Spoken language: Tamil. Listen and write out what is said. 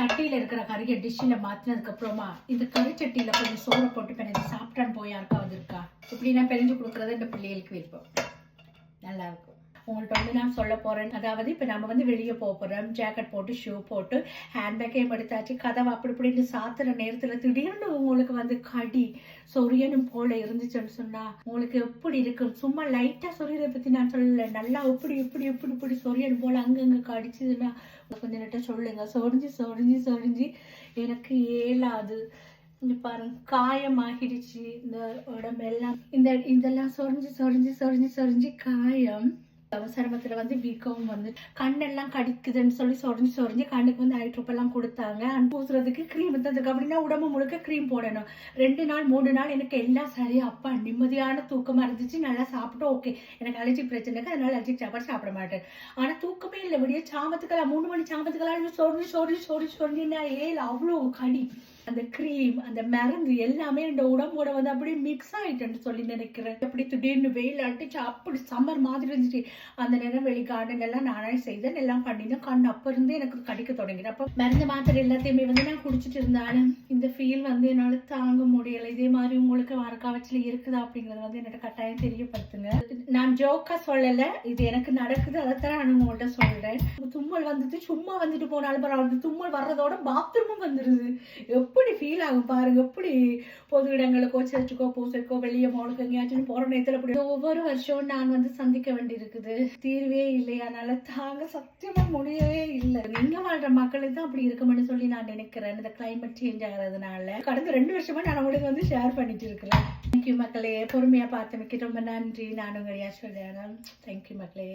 சட்டியில் இருக்கிற கறியை டிஷ்ஷில் மாற்றினதுக்கு அப்புறமா இந்த கறிச்சட்டியில் கொஞ்சம் சோறை போட்டு பிணைஞ்சு சாப்பிட்டான்னு போய் யாருக்காவது இருக்கா? இப்படி நான் பிணைஞ்சு கொடுக்குறது இந்த பிள்ளைகளுக்கு விருப்பம். நல்லா இருக்கும். உங்கள்கிட்ட வந்து நான் சொல்ல போறேன், அதாவது இப்போ நம்ம வந்து வெளியே போகிறோம், ஜாக்கெட் போட்டு ஷூ போட்டு ஹேண்ட்பேக்கையும் எடுத்தாச்சு, கதவை அப்படி இப்படின்னு சாத்துற நேரத்தில் திடீர்னு உங்களுக்கு வந்து கடி சொரியனும் போல இருந்துச்சுன்னு சொன்னா உங்களுக்கு எப்படி இருக்கும்? சும்மா லைட்டாக சொரியதை பற்றி நான் சொல்லலை, நல்லா இப்படி இப்படி இப்படி இப்படி சொரியனும் போல அங்கங்கே கடிச்சதுன்னா கொஞ்ச நேரம் சொல்லுங்க. சொரிஞ்சு சொரிஞ்சு சொரிஞ்சு எனக்கு ஏலாது. இங்க பாருங்க, காயமாகிடுச்சு இந்த உடம்பெல்லாம். இதெல்லாம் சொரிஞ்சு சொரிஞ்சு சொரிஞ்சு சொரிஞ்சு காயம். அவசரமத்துல வந்து வீக்கவும் வந்து கண்ணெல்லாம் கடிக்குதுன்னு சொல்லி சொரிஞ்சு சொரிஞ்சு கண்ணுக்கு வந்து ஐ ட்ராப் எல்லாம் கொடுத்தாங்க. பூசுறதுக்கு க்ரீம் தந்துருக்கு. அப்படின்னா உடம்பு முழுக்க க்ரீம் போடணும். 2 நாள் 3 நாள் எனக்கு எல்லாம் சரியா அப்பா நிம்மதியான தூக்கமா இருந்துச்சு. நல்லா சாப்பிட்டு ஓகே, எனக்கு அலர்ஜி பிரச்சனை இருக்கு, அதனால அலர்ஜி சாப்பாடு சாப்பிட மாட்டேன். ஆனா தூக்கமே இல்லை. விடிய சாமத்துக்கெல்லாம் 3 மணி சாமத்துக்கெல்லாம் சொரிஞ்சு சொரிஞ்சு சொரிஞ்சு சொரிஞ்சுன்னா அவ்வளோ கடி. அந்த க்ரீம் அந்த மருந்து எல்லாமே இந்த உடம்போட வந்து அப்படியே மிக்ஸ் ஆயிட்டுன்னு சொல்லி நினைக்கிறேன். அப்படி திடீர்னு வெயில் அடிச்சு அப்படி சம்மர் மாதிரி இருந்துச்சு. அந்த நேரம் வெளி கார்டன் எல்லாம் நானே செய்தேன், எல்லாம் பண்ணினேன். கண் அப்ப இருந்து எனக்கு கடிக்க தொடங்கினேன். அப்போ மருந்து மாத்திரை எல்லாத்தையுமே வந்து நான் குடிச்சிட்டு இருந்தாலும் இந்த ஃபீல் வந்து என்னால தாங்க முடியலை. இதே மாதிரி உங்களுக்கு வரக்காவச்சில இருக்குதா அப்படிங்கறது வந்து என்னோட கட்டாயம் தெரியப்படுத்துங்க. நான் ஜோக்கா சொல்லல, இது எனக்கு நடக்குது, அதைத்தான் நான் உங்கள்கிட்ட சொல்றேன். தும்மல் வந்துட்டு சும்மா வந்துட்டு போனாலும் பரவாயில்ல, தும்மல் வர்றதோட பாத்ரூமும் வந்துருது. எப்படி ஃபீல் ஆகும் பாருங்க. எப்படி பொது இடங்களுக்கோ சர்ச்சுக்கோ பூசைக்கோ வெளியே மோளுக்கு எங்கேயாச்சும் போற நேரத்தில் அப்படி ஒவ்வொரு வருஷம் நான் வந்து சந்திக்க வேண்டி இருக்குது. தீர்வே இல்லை. அதனால தாங்க சத்தியமா முடியவே இல்லை. நீங்க வாழ்ற மக்களுக்கு தான் அப்படி இருக்குமென்னு சொல்லி நான் நினைக்கிறேன். இந்த கிளைமேட் சேஞ்ச் ஆகிறதுனால கடந்த 2 வருஷமா நான் உங்களுக்கு வந்து ஷேர் பண்ணிட்டு இருக்கிறேன். தேங்க்யூ மக்களே, பொறுமையா பார்த்தமைக்கு ரொம்ப நன்றி. நான் உங்க சொல்றேன். தேங்க்யூ மக்களே.